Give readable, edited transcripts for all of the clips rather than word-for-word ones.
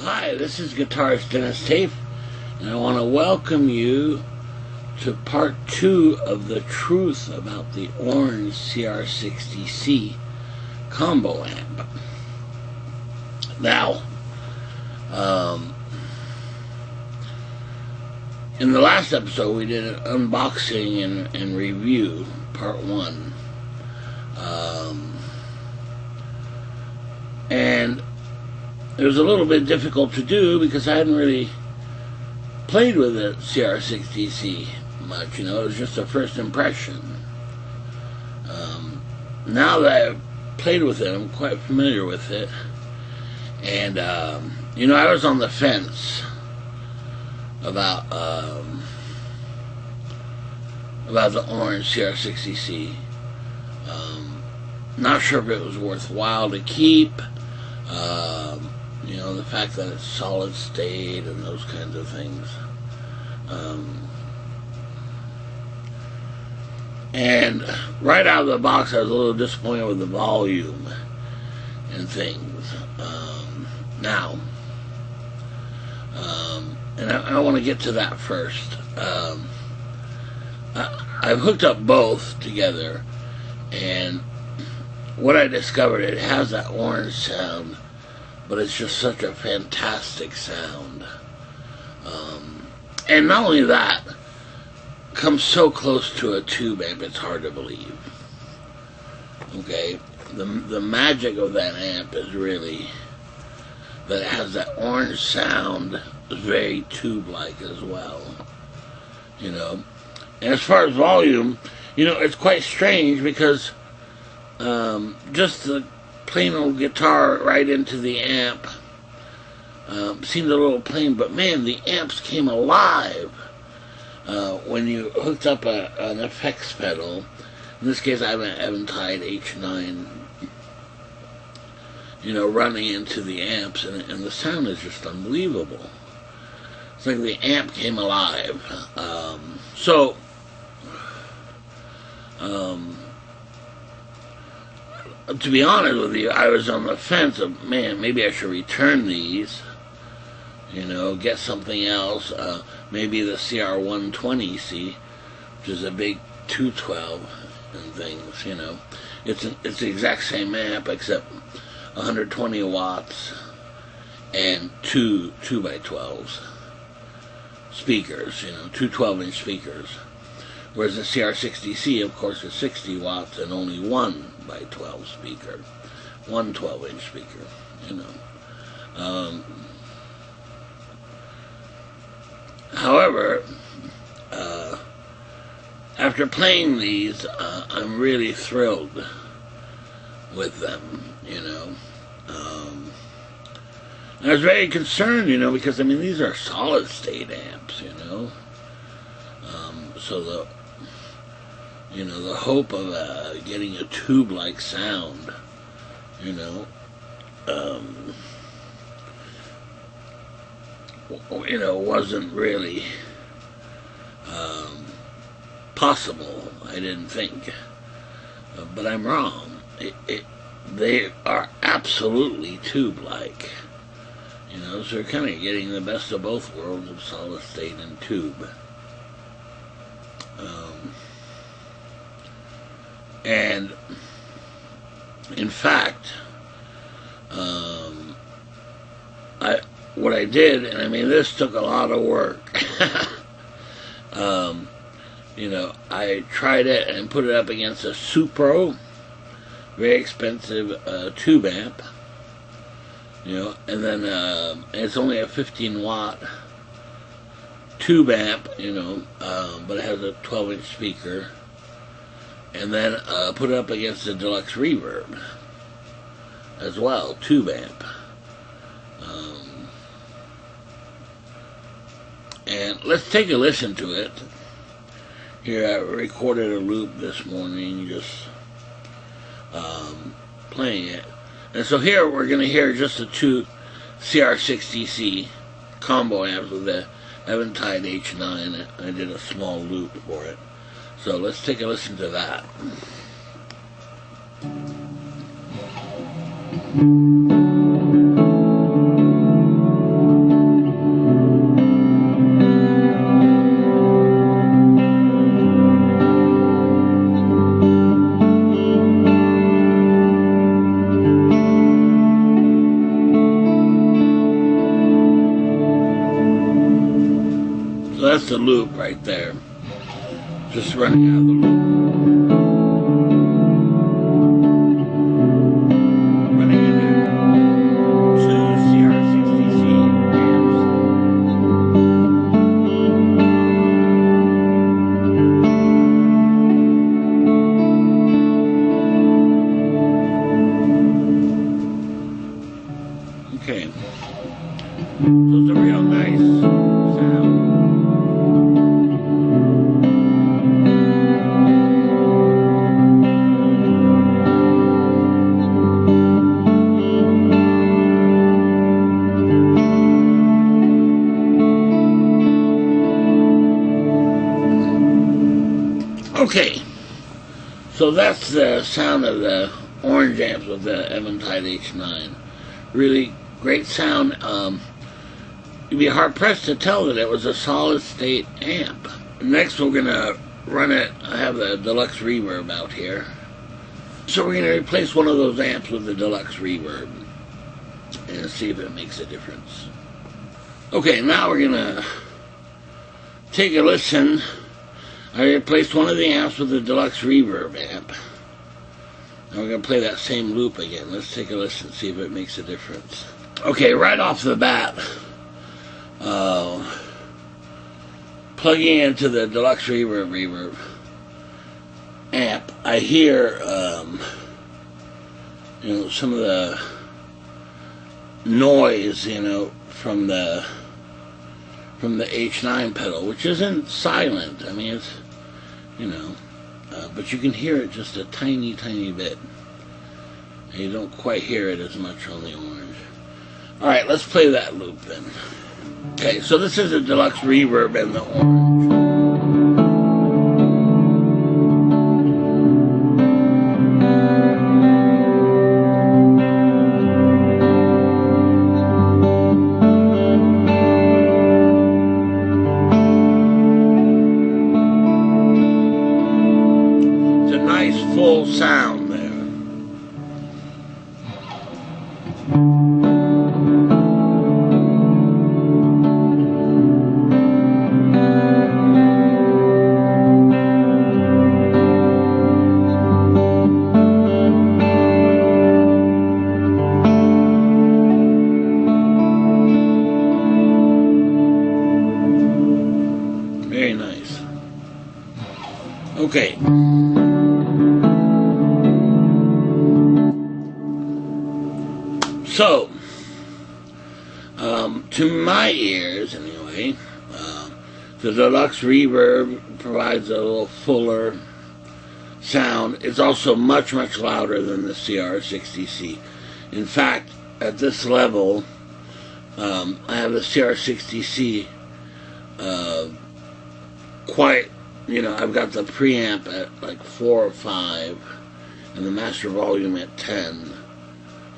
Hi, this is guitarist Denis Taaffe, and I want to welcome you to part 2 of the truth about the orange cr60c combo amp. Now, in the last episode we did an unboxing and review, part 1, and it was a little bit difficult to do because I hadn't really played with the cr60c much. It was just a first impression. Now that I've played with it, I'm quite familiar with it, and I was on the fence about the orange cr60c. Not sure if it was worthwhile to keep. The fact that it's solid state and those kinds of things. And right out of the box, I was a little disappointed with the volume and things. And I want to get to that first. I've hooked up both together, and what I discovered, it has that orange sound, but it's just such a fantastic sound. And not only that, comes so close to a tube amp, it's hard to believe. Okay, the magic of that amp is really that it has that orange sound, it's very tube-like as well. And as far as volume, it's quite strange because just the plain old guitar right into the amp seemed a little plain, but man, the amps came alive when you hooked up an effects pedal. In this case, I have an Eventide H9, running into the amps, and the sound is just unbelievable. It's like the amp came alive. To be honest with you, I was on the fence of, man, maybe I should return these, get something else, maybe the cr120c, which is a big 212 and things, It's the exact same amp, except 120 watts and two 2x12s speakers, two 12-inch speakers. Whereas the cr60c, of course, is 60 watts and only 1x12 speaker. One 12-inch speaker, However, after playing these, I'm really thrilled with them, I was very concerned, because, these are solid-state amps, so the hope of getting a tube-like sound, wasn't really possible, I didn't think. But I'm wrong. They are absolutely tube-like. So you're kind of getting the best of both worlds of solid state and tube. And in fact, what I did, and this took a lot of work. I tried it and put it up against a Supro, very expensive tube amp. And then it's only a 15-watt tube amp, but it has a 12-inch speaker. And then put it up against a deluxe reverb as well, tube amp. And let's take a listen to it. Here, I recorded a loop this morning, just playing it. And so here we're going to hear just the two cr60c combo amps with the Eventide H9. I did a small loop for it. So let's take a listen to that. that's the loop right there. Just running out of the loop. Running into two cr60c amps. Okay. So it's a real nice sound. Okay, so that's the sound of the orange amps with the Eventide H9. Really great sound. You'd be hard pressed to tell that it was a solid state amp. Next we're gonna run it. I have the deluxe reverb out here. So we're gonna replace one of those amps with the deluxe reverb and see if it makes a difference. Okay, now we're gonna take a listen. I replaced one of the amps with the deluxe reverb amp. Now we're going to play that same loop again. Let's take a listen, see if it makes a difference. Okay, right off the bat, plugging into the deluxe reverb amp, I hear some of the noise, from the H9 pedal, which isn't silent. I mean, it's, but you can hear it just a tiny, tiny bit. And you don't quite hear it as much on the orange. Alright, let's play that loop then. Okay, so this is a deluxe reverb in the orange. Full sound there. Very nice. Okay. So, to my ears anyway, the deluxe reverb provides a little fuller sound. It's also much, much louder than the cr60c. In fact, at this level, I have the cr60c quite, I've got the preamp at like 4 or 5 and the master volume at 10.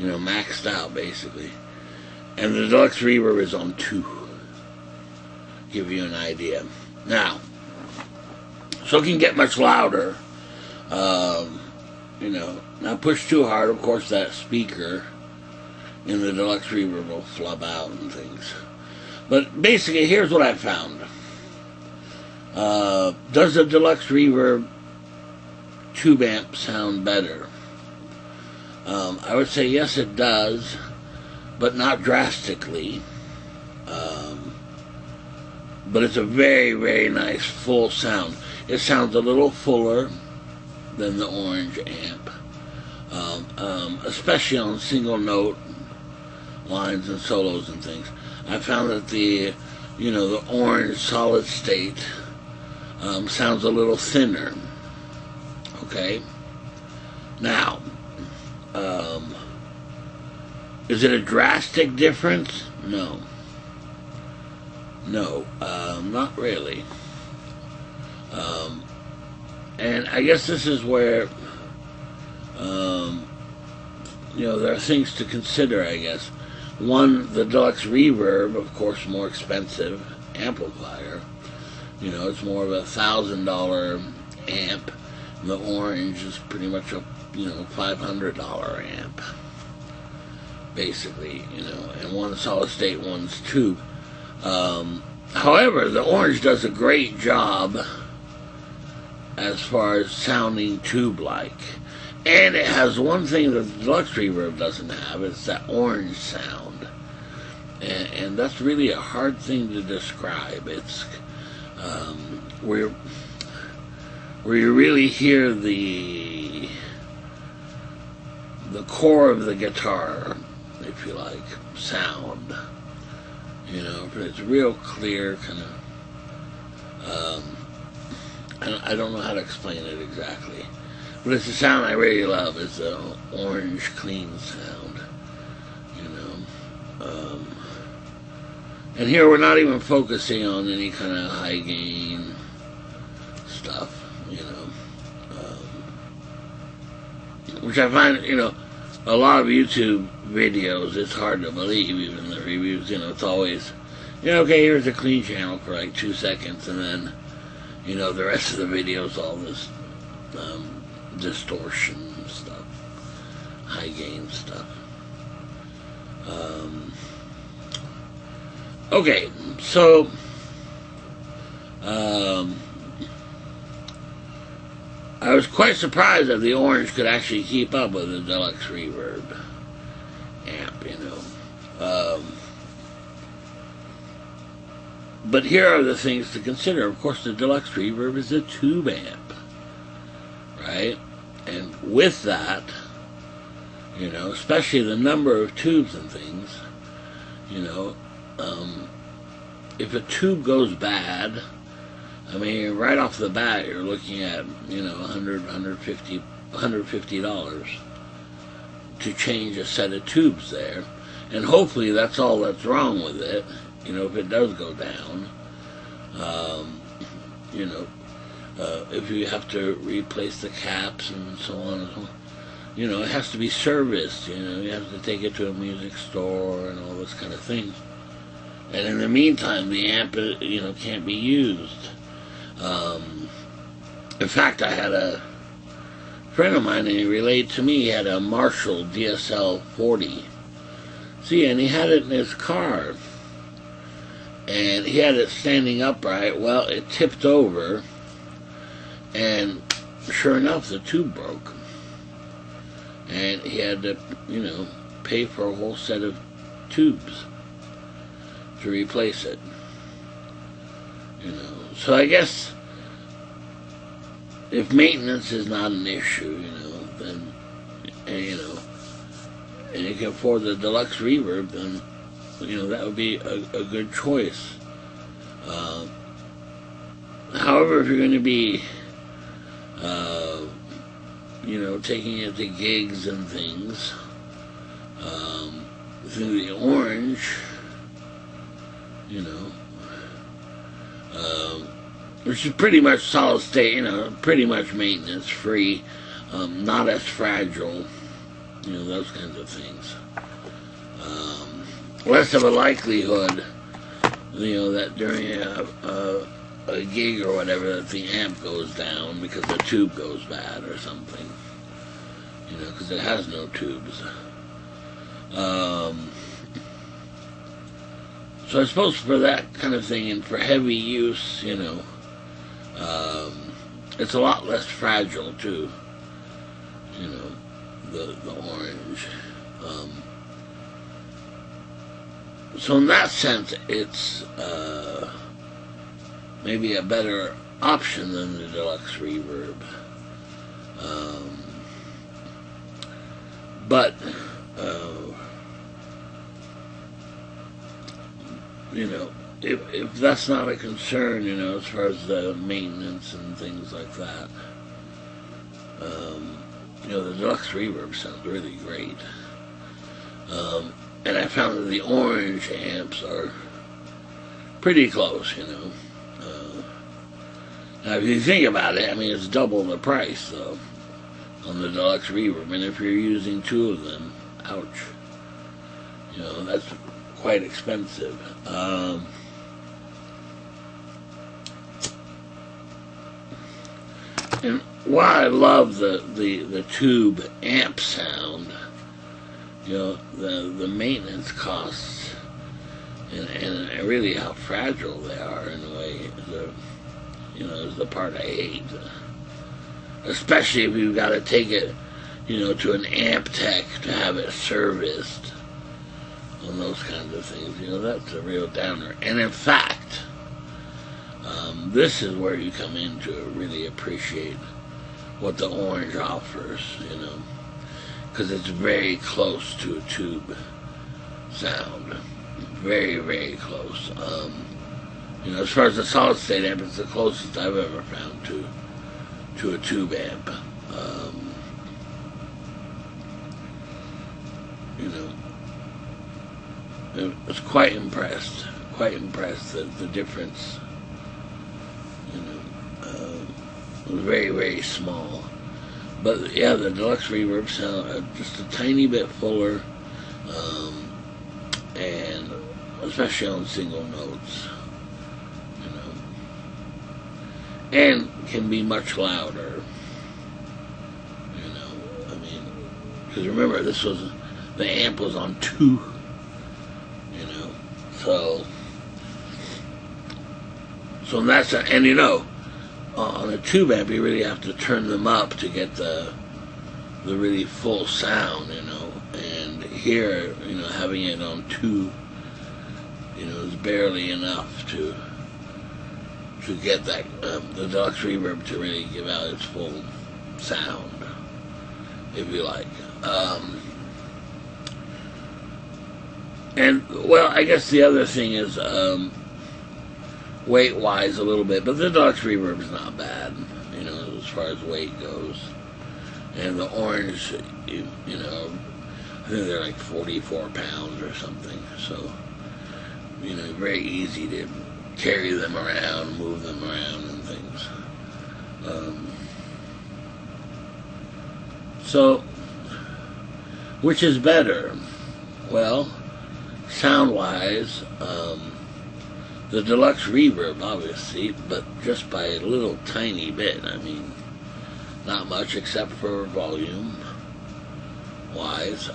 Maxed out basically. And the deluxe reverb is on 2. Give you an idea. Now, so it can get much louder. Not push too hard, of course that speaker in the deluxe reverb will flub out and things. But basically, here's what I found. Does the deluxe reverb tube amp sound better? I would say yes, it does, but not drastically. But it's a very, very nice full sound. It sounds a little fuller than the orange amp, especially on single note lines and solos and things. I found that the orange solid state sounds a little thinner. Okay. Now, is it a drastic difference? No. No, not really. And I guess this is where, there are things to consider, I guess. One, the deluxe reverb, of course, more expensive amplifier. It's more of $1,000 amp. And the orange is pretty much a, $500 amp. Basically, and one's solid state, one's tube. However, the Orange does a great job as far as sounding tube-like. And it has one thing that the Deluxe Reverb doesn't have, it's that orange sound. And that's really a hard thing to describe. It's where you really hear the core of the guitar, if you like, sound. You know, but it's real clear, kind of. I don't know how to explain it exactly, but it's a sound I really love. It's an orange, clean sound. You know, and here we're not even focusing on any kind of high gain stuff. You know, which I find, you know, a lot of YouTube videos, it's hard to believe, even the reviews, you know, it's always, you know, okay, here's a clean channel for like 2 seconds, and then, you know, the rest of the video is all this distortion stuff, high gain stuff. Okay, so, I was quite surprised that the Orange could actually keep up with the Deluxe Reverb amp, you know. But here are the things to consider. Of course, the Deluxe Reverb is a tube amp, right? And with that, you know, especially the number of tubes and things, you know, if a tube goes bad, I mean, right off the bat, you're looking at, you know, $150 to change a set of tubes there. And hopefully that's all that's wrong with it, you know, if it does go down. You know, if you have to replace the caps and so on and so on, you know, it has to be serviced, you know, you have to take it to a music store and all this kind of thing. And in the meantime, the amp, you know, can't be used. In fact, I had a friend of mine, and he relayed to me, he had a Marshall DSL 40. See, and he had it in his car. And he had it standing upright. Well, it tipped over. And sure enough, the tube broke. And he had to, you know, pay for a whole set of tubes to replace it. You know, so I guess if maintenance is not an issue, you know, then, and, you know, and you can afford the Deluxe Reverb, then, you know, that would be a good choice. However, if you're going to be, you know, taking it to gigs and things, through the Orange, you know, which is pretty much solid state, you know, pretty much maintenance free, not as fragile, you know, those kinds of things. Less of a likelihood, you know, that during a gig or whatever, that the amp goes down because the tube goes bad or something, you know, because it has no tubes. So I suppose for that kind of thing and for heavy use, you know, it's a lot less fragile too, you know, the Orange. So in that sense, it's maybe a better option than the Deluxe Reverb. But you know, if that's not a concern, you know, as far as the maintenance and things like that, you know, the Deluxe Reverb sounds really great. And I found that the Orange amps are pretty close, you know. Now, if you think about it, I mean, it's double the price, though, on the Deluxe Reverb. And if you're using two of them, ouch. You know, that's quite expensive. And while I love the tube amp sound, you know, the maintenance costs, and really how fragile they are in a way. Is the part I hate. Especially if you've got to take it, to an amp tech to have it serviced and those kinds of things. That's a real downer. And in fact, this is where you come in to really appreciate what the orange offers, because it's very close to a tube sound. Very, very close. As far as the solid state amp, it's the closest I've ever found to a tube amp. I was quite impressed at the difference. It was very, very small. But yeah, the deluxe reverb sound just a tiny bit fuller, and especially on single notes, and can be much louder. Because remember, the amp was on 2, so that's on a tube amp you really have to turn them up to get the really full sound, and here, having it on 2, is barely enough to get that, the deluxe reverb to really give out its full sound, if you like. And, well, I guess the other thing is, weight-wise a little bit, but the deluxe reverb is not bad, as far as weight goes. And the orange, I think they're like 44 pounds or something, so, very easy to carry them around, move them around and things. So, which is better? Well, sound-wise, the deluxe reverb, obviously, but just by a little tiny bit. Not much except for volume-wise.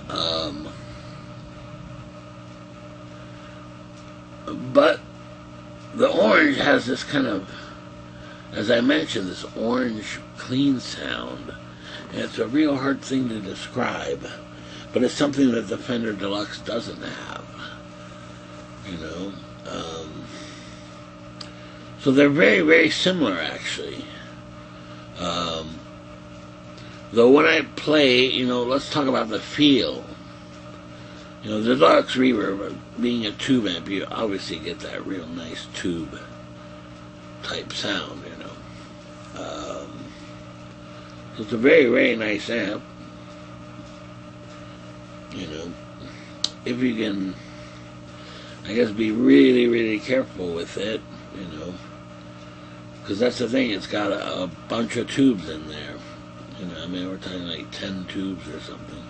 But the orange has this kind of, as I mentioned, this orange clean sound. And it's a real hard thing to describe, but it's something that the Fender Deluxe doesn't have. So they're very, very similar, actually. Though when I play, let's talk about the feel. The deluxe reverb, being a tube amp, you obviously get that real nice tube type sound, So it's a very, very nice amp. If you can, I guess, be really, really careful with it, because that's the thing, it's got a bunch of tubes in there. We're talking like 10 tubes or something.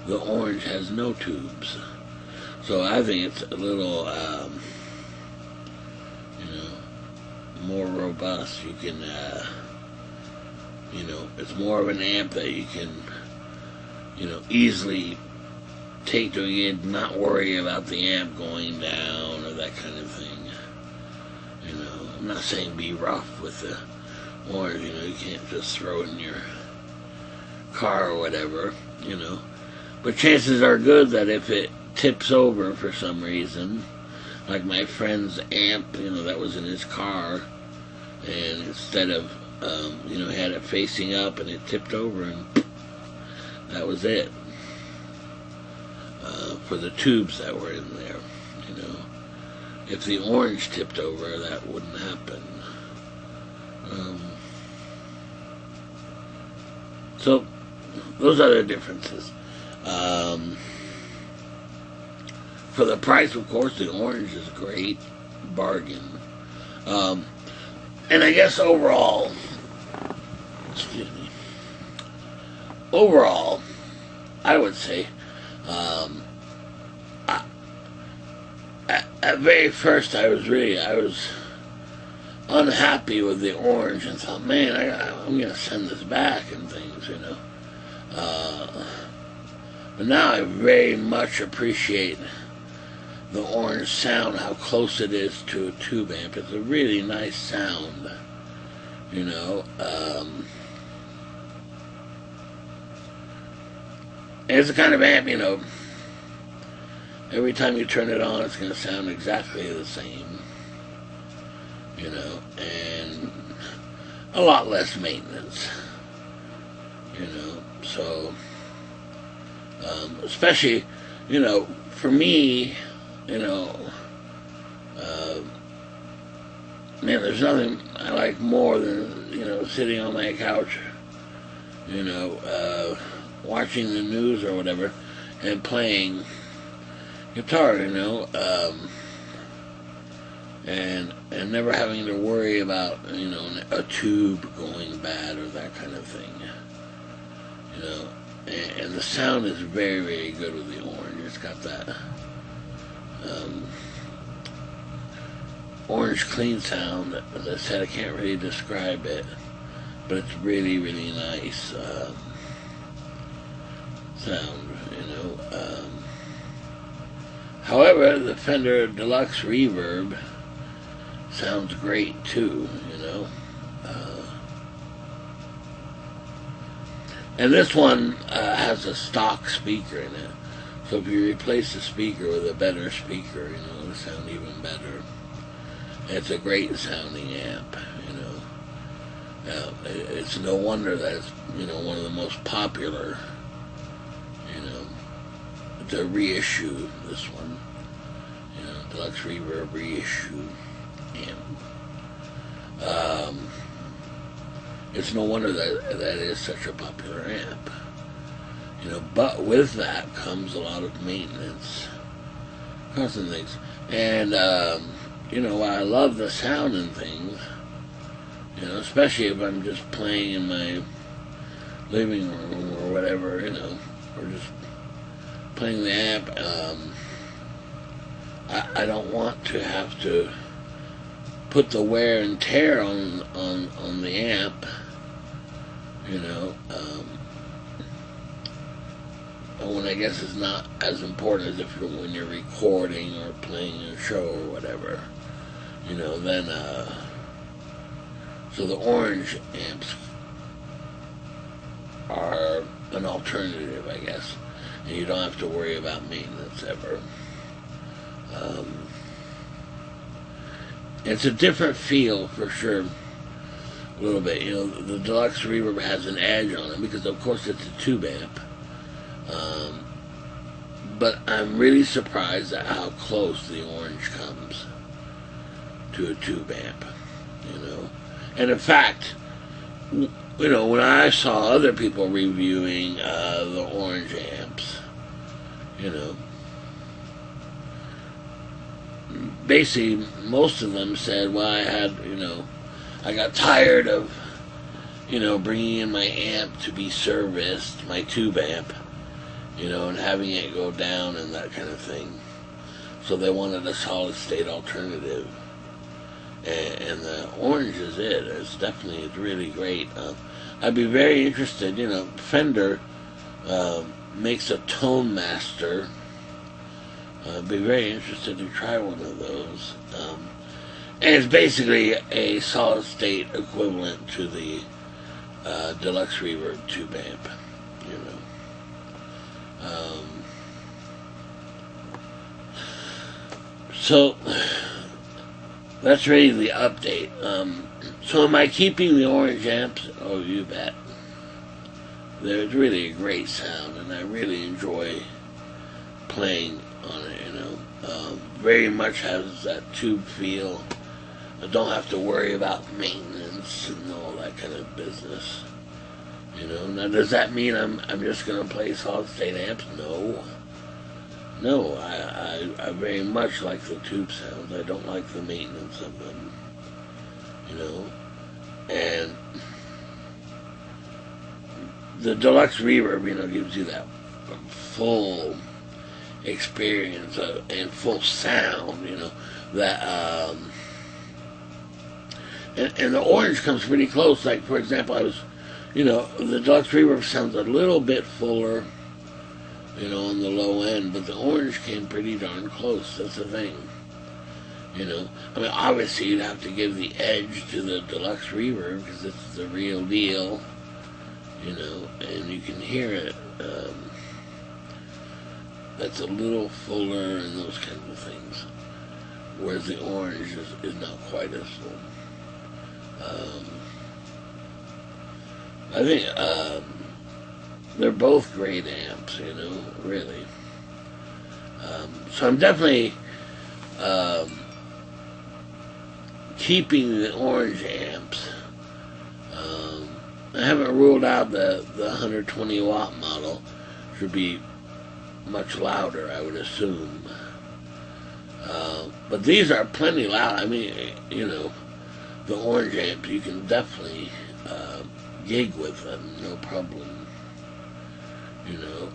The orange has no tubes. So I think it's a little, more robust. You can, it's more of an amp that you can, easily take to again, not worry about the amp going down or that kind of thing. I'm not saying be rough with the orange, you can't just throw it in your car or whatever, But chances are good that if it tips over for some reason, like my friend's amp, that was in his car, and instead of, he had it facing up and it tipped over and that was it. For the tubes that were in there, If the orange tipped over, that wouldn't happen. So, those are the differences. For the price, of course, the orange is a great bargain. And I guess overall, I would say, at very first I was unhappy with the orange and thought, man, I'm going to send this back and things, But now I very much appreciate the orange sound, how close it is to a tube amp. It's a really nice sound, you know. And it's the kind of amp, you know, every time you turn it on, it's going to sound exactly the same, you know, and a lot less maintenance, you know. So, especially, you know, for me, you know, man, there's nothing I like more than, you know, sitting on my couch, you know, watching the news or whatever, and playing guitar, you know, and never having to worry about, you know, a tube going bad or that kind of thing, you know. And the sound is very, very good with the orange. It's got that orange clean sound. As I said, I can't really describe it, but it's really, really nice sound, you know. However, the Fender Deluxe Reverb sounds great too, you know. And this one has a stock speaker in it. So if you replace the speaker with a better speaker, you know, it'll sound even better. And it's a great sounding amp, you know. It's no wonder that it's, you know, one of the most popular, you know. It's a reissue, this one. You know, Deluxe Reverb reissue amp. It's no wonder that that is such a popular amp, you know. But with that comes a lot of maintenance, costs and things. And you know, while I love the sound and things, you know, especially if I'm just playing in my living room or whatever, you know, or just playing the amp, I don't want to have to put the wear and tear on the amp, you know, when I guess it's not as important as if when you're recording or playing a show or whatever, you know. Then so the orange amps are an alternative, I guess, and you don't have to worry about maintenance ever. It's a different feel for sure, a little bit. You know, the Deluxe Reverb has an edge on it because, of course, it's a tube amp. But I'm really surprised at how close the orange comes to a tube amp, you know. And in fact, you know, when I saw other people reviewing the orange amps, you know, basically most of them said, well, I got tired of, you know, bringing in my amp to be serviced, my tube amp, you know, and having it go down and that kind of thing. So they wanted a solid state alternative. And the orange is it. It's really great. I'd be very interested, you know, Fender makes a Tone Master. I'd be very interested to try one of those. And it's basically a solid state equivalent to the Deluxe Reverb tube amp, you know. So that's really the update. So am I keeping the orange amps? Oh, you bet. There's really a great sound, and I really enjoy playing on it, you know. Very much has that tube feel. I don't have to worry about maintenance and all that kind of business, you know. Now, does that mean I'm just going to play solid state amps? No, I very much like the tube sounds. I don't like the maintenance of them, you know. And the Deluxe Reverb, you know, gives you that full experience and full sound, you know. That and the orange comes pretty close. Like, for example, the Deluxe Reverb sounds a little bit fuller you know, on the low end, but the orange came pretty darn close. That's the thing. You know, I mean, obviously you'd have to give the edge to the deluxe reverb because it's the real deal, you know, and you can hear it. That's a little fuller and those kinds of things, whereas the orange is not quite as full. I think they're both great amps, you know, really. So I'm definitely keeping the orange amps. I haven't ruled out the 120 watt model. Should be much louder, I would assume. But these are plenty loud. I mean, you know, the orange amps, you can definitely gig with them, no problem. You know,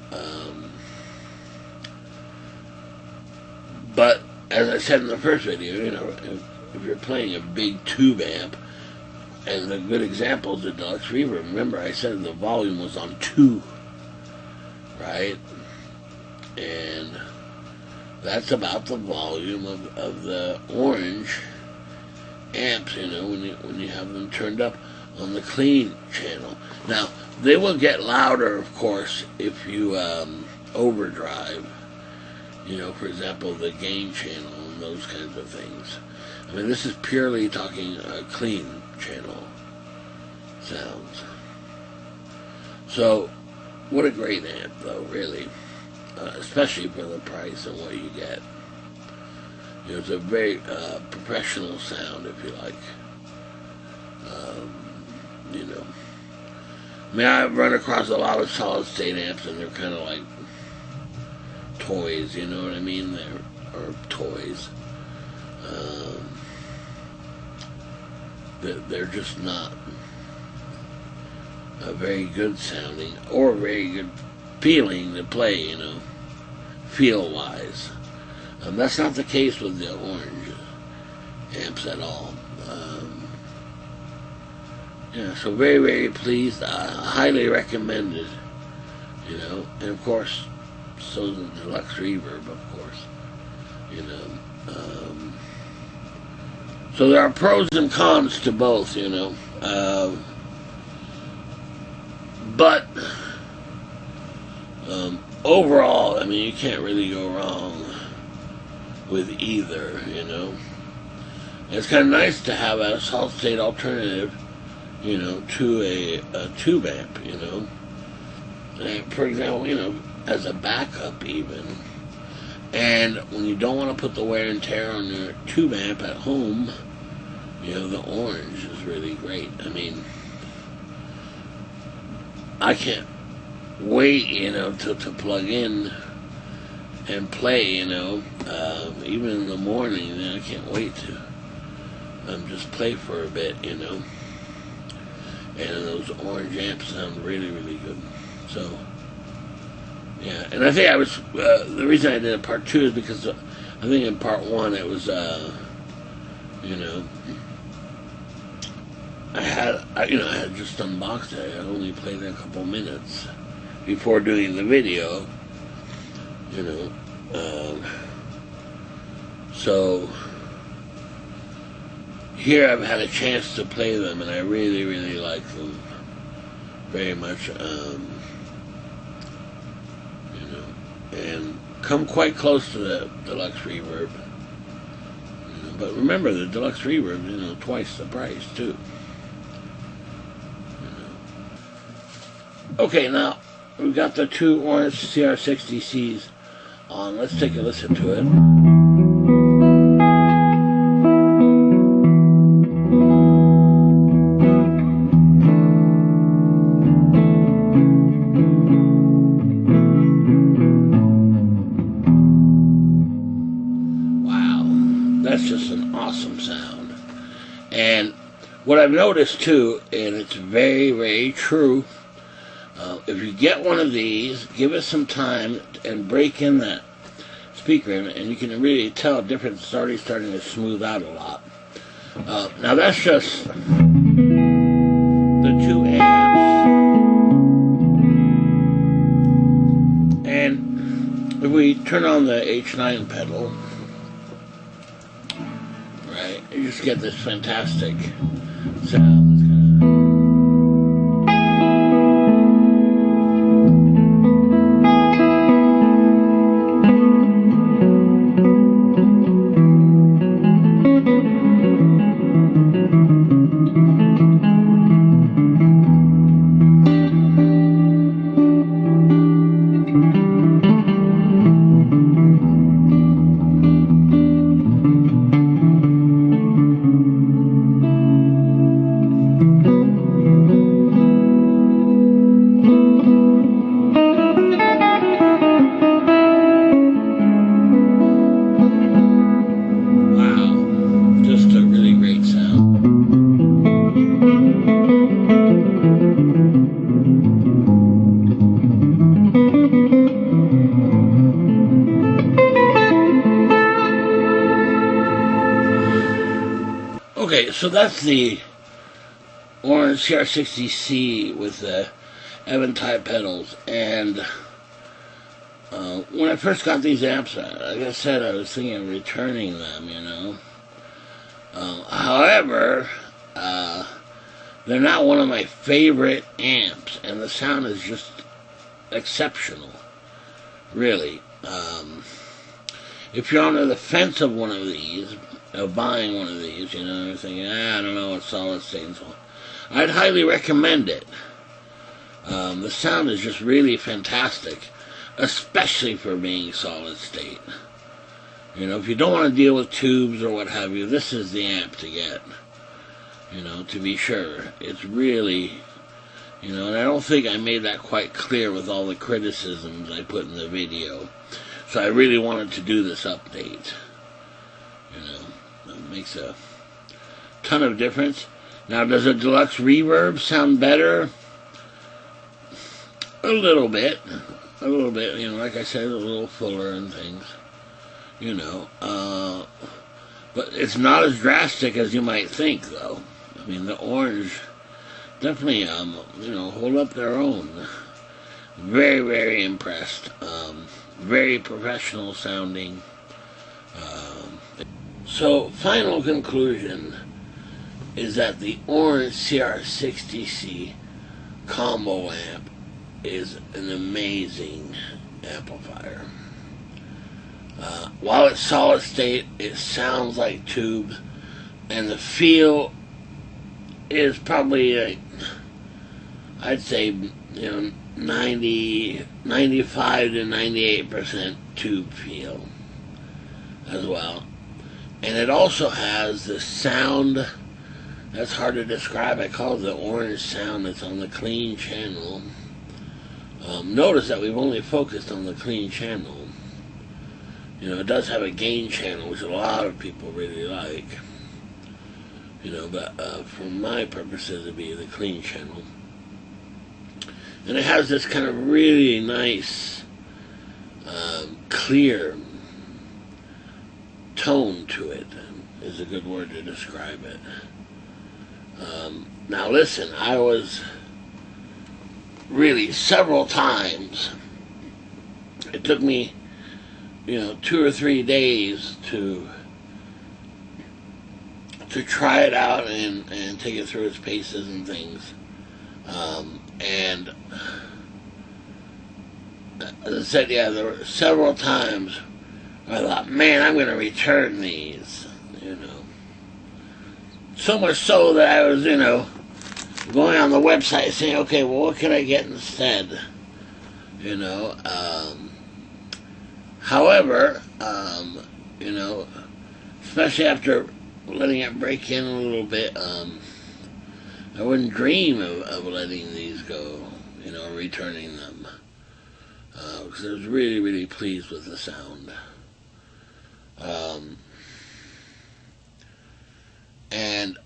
but as I said in the first video, you know, if you're playing a big tube amp, and the good example is the deluxe reverb. Remember, I said the volume was on 2, right? And that's about the volume of the orange amps, you know, when you have them turned up on the clean channel. Now, they will get louder, of course, if you overdrive, you know, for example, the gain channel and those kinds of things. I mean, this is purely talking clean channel sounds. So, what a great amp, though, really. Especially for the price and what you get. You know, it's a very professional sound, if you like. You know, I mean, I've run across a lot of solid-state amps, and they're kind of like toys. You know what I mean? They're toys. They're just not a very good sounding or very good feeling to play, you know, feel-wise. That's not the case with the orange amps at all. Yeah, so very, very pleased. Highly recommended, you know, and of course, so the deluxe reverb, of course, you know. So there are pros and cons to both, you know. But overall, I mean, you can't really go wrong with either, you know. And it's kind of nice to have a solid-state alternative, you know, to a tube amp, you know. And for example, you know, as a backup even. And when you don't want to put the wear and tear on your tube amp at home, you know, the orange is really great. I mean, I can't wait, you know, to plug in and play, you know, even in the morning. You know, I can't wait to just play for a bit, you know. And those orange amps sound really, really good. So, yeah, and I think I was, the reason I did a part 2 is because I think in part 1 it was, you know, I had just unboxed it. I only played it a couple minutes before doing the video, you know, so here I've had a chance to play them, and I really, really like them very much, you know, and come quite close to the deluxe reverb, you know, but remember the deluxe reverb, you know, twice the price too. Okay, now we've got the 2 orange cr60cs on. Let's take a listen to it. Wow, that's just an awesome sound. And what I've noticed too, and it's very, very true, if you get one of these, give it some time and break in that speaker, and you can really tell a difference. It's already starting to smooth out a lot. Now that's just the 2 amps, and we turn on the H9 pedal, right, you just get this fantastic sound. Okay, so that's the orange cr60c with the Eventide pedals, and when I first got these amps, like I said, I was thinking of returning them, you know. However, they're not one of my favorite amps, and the sound is just exceptional, really. If you're on the fence of one of these, of buying one of these, you know, you're thinking, I don't know, it's solid state and so on, I'd highly recommend it. The sound is just really fantastic, especially for being solid state. You know, if you don't want to deal with tubes or what have you, this is the amp to get. You know, to be sure. It's really, you know, and I don't think I made that quite clear with all the criticisms I put in the video. So I really wanted to do this update. You know, it makes a ton of difference. Now, does a deluxe reverb sound better? A little bit, you know, like I said, a little fuller and things, you know, but it's not as drastic as you might think, though. I mean, the orange definitely, you know, hold up their own. Very, very impressed. Very professional sounding. So, final conclusion is that the orange cr60c combo amp is an amazing amplifier. While it's solid state, it sounds like tubes, and the feel is probably, I'd say, you know, 95 to 98% tube feel as well. And it also has the sound that's hard to describe. I call it the orange sound that's on the clean channel. Notice that we've only focused on the clean channel. You know, it does have a gain channel, which a lot of people really like. You know, but for my purposes, it'd be the clean channel. And it has this kind of really nice, clear tone to it, is a good word to describe it. Now listen, I was really several times, it took me, you know, 2 or 3 days to try it out and take it through its paces and things. And as I said, yeah, there were several times I thought, man, I'm going to return these, you know. So much so that I was, you know, going on the website saying, okay, well, what can I get instead? You know, however, you know, especially after letting it break in a little bit, I wouldn't dream of letting these go, you know, returning them. Because I was really, really pleased with the sound. And,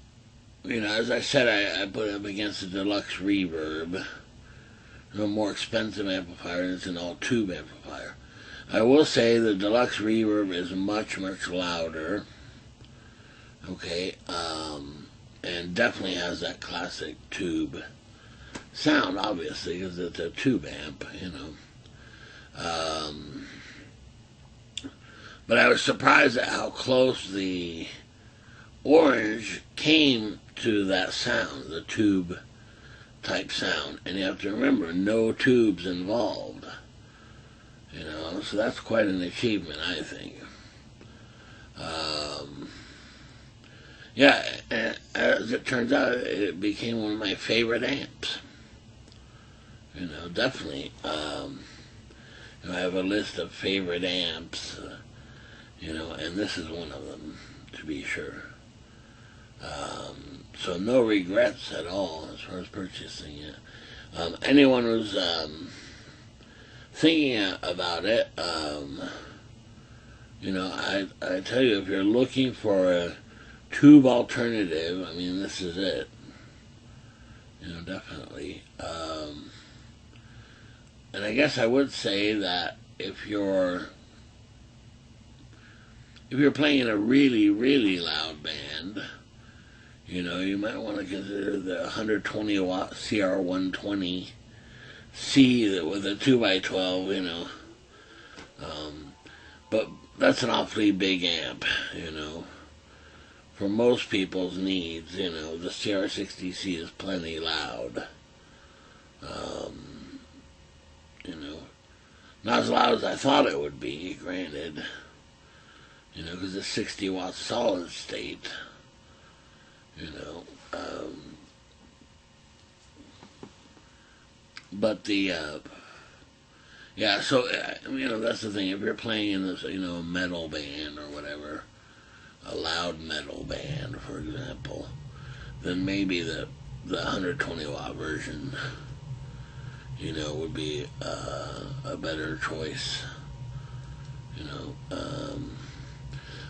you know, as I said, I put it up against the deluxe reverb, a more expensive amplifier, and it's an all-tube amplifier. I will say the deluxe reverb is much, much louder, okay, and definitely has that classic tube sound, obviously, because it's a tube amp, you know. But I was surprised at how close the orange came to that sound, the tube type sound. And you have to remember, no tubes involved. You know, so that's quite an achievement, I think. Yeah, and as it turns out, it became one of my favorite amps. You know, definitely. You know, I have a list of favorite amps, you know, and this is one of them, to be sure. So no regrets at all as far as purchasing it. Anyone who's thinking about it, you know, I tell you, if you're looking for a tube alternative, I mean, this is it. You know, definitely. And I guess I would say that if you're playing in a really, really loud band, you know, you might want to consider the 120 watt cr60c with a 2x12, you know. But that's an awfully big amp, you know. For most people's needs, you know, the cr60c is plenty loud. You know, not as loud as I thought it would be, granted. You know, because it's 60 watt solid state. You know, but the, yeah, so, you know, that's the thing. If you're playing in this, you know, a metal band or whatever, a loud metal band, for example, then maybe the 120 watt version, you know, would be a better choice, you know.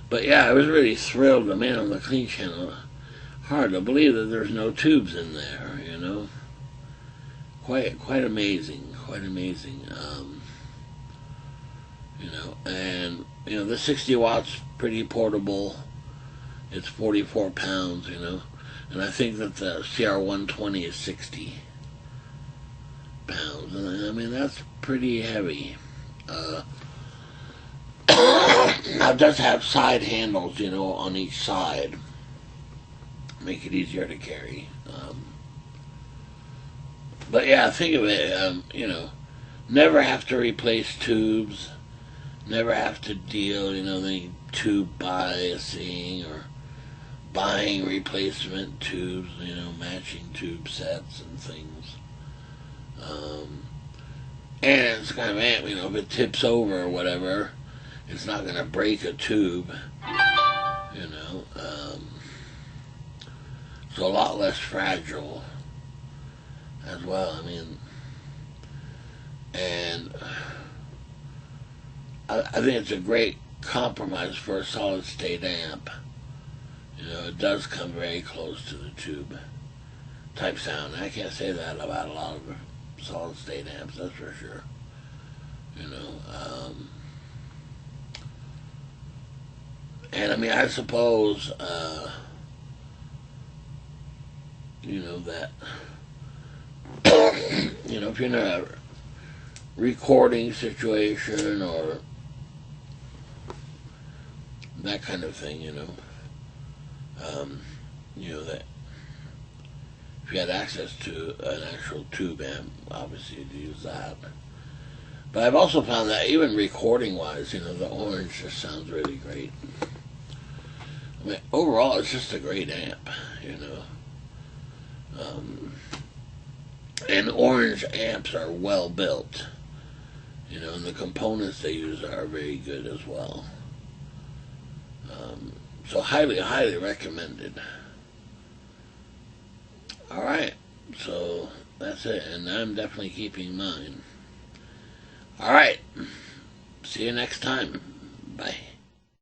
But yeah, I was really thrilled. I mean, on the Clean Channel, hard to believe that there's no tubes in there, you know. Quite amazing, quite amazing. You know, and, you know, the 60 watts, pretty portable. It's 44 pounds, you know. And I think that the CR120 is 60 pounds. And I mean, that's pretty heavy. Now, it does have side handles, you know, on each side. Make it easier to carry. But yeah, think of it, you know, never have to replace tubes. Never have to deal, you know, the tube biasing or buying replacement tubes, you know, matching tube sets and things. And it's kind of amp, you know, if it tips over or whatever, it's not going to break a tube, you know. So a lot less fragile as well, I mean, and I think it's a great compromise for a solid state amp. You know, it does come very close to the tube type sound. I can't say that about a lot of solid state amps, that's for sure. You know, and I mean, I suppose, you know, that, you know, if you're in a recording situation or that kind of thing, you know, that if you had access to an actual tube amp, obviously you'd use that. But I've also found that even recording-wise, you know, the orange just sounds really great. I mean, overall, it's just a great amp, you know. And orange amps are well built, you know, and the components they use are very good as well. So highly, highly recommended. Alright, so that's it, and I'm definitely keeping mine. Alright, see you next time. Bye.